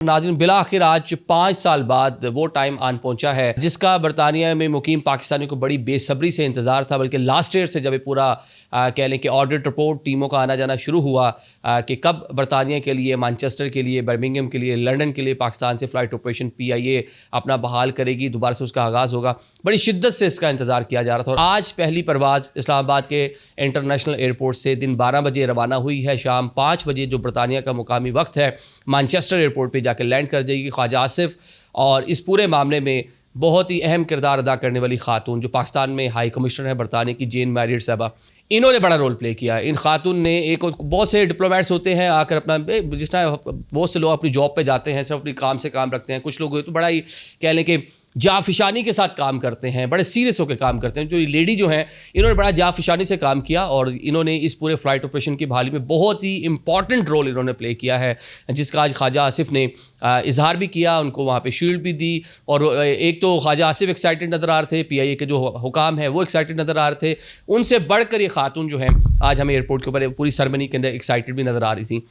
नाज़रीन, बिला आखिर आज 5 साल बाद वो टाइम आन पहुंचा है जिसका बरतानिया में मुकीम पाकिस्तानियों को बड़ी बेसब्री से इंतज़ार था। बल्कि लास्ट ईयर से जब ये पूरा कह लें कि ऑडिट रिपोर्ट टीमों का आना जाना शुरू हुआ कि कब बरतानिया के लिए, मैनचेस्टर के लिए, बर्मिंघम के लिए, लंदन के लिए पाकिस्तान से फ़्लाइट ऑपरेशन PIA अपना बहाल करेगी, दोबारा से उसका आगाज़ होगा। बड़ी शिद्दत से इसका इंतज़ार किया जा रहा था और आज पहली परवाज़ इस्लामाबाद के इंटरनेशनल एयरपोर्ट से दिन 12 बजे रवाना हुई है। शाम 5 बजे जो बरतानिया का मुकामी वक्त है, मैनचेस्टर एयरपोर्ट पर जाकर लैंड कर जाएगी ख्वाजा आसिफ। और इस पूरे मामले में बहुत ही अहम किरदार अदा करने वाली खातून जो पाकिस्तान में हाई कमिश्नर है बरतानिया की, जेन मैरिड साहबा, इन्होंने बड़ा रोल प्ले किया है। इन खातून ने बहुत से डिप्लोमेट्स होते हैं आकर अपना, जिस तरह बहुत से लोग अपनी जॉब पे जाते हैं, सिर्फ अपनी काम से काम रखते हैं। कुछ लोग तो बड़ा ही कह लें कि जाफिशानी के साथ काम करते हैं, बड़े सीरियस होकर काम करते हैं। जो लेडी जो हैं, इन्होंने बड़ा जाफिशानी से काम किया और इन्होंने इस पूरे फ़्लाइट ऑपरेशन की बहाली में बहुत ही इंपॉर्टेंट रोल इन्होंने प्ले किया है, जिसका आज ख्वाजा आसिफ ने इजहार भी किया, उनको वहाँ पे शील्ड भी दी। और एक तो ख्वाजा आसिफ एक्साइटेड नज़र आ रहे थे, PIA के जो हुकाम है वो एक्साइटेड नज़र आ रहे थे। उनसे बढ़कर ये खातून जो है आज हमें एयरपोर्ट के ऊपर पूरी सेरेमनी के अंदर एक्साइटेड भी नज़र आ रही थी।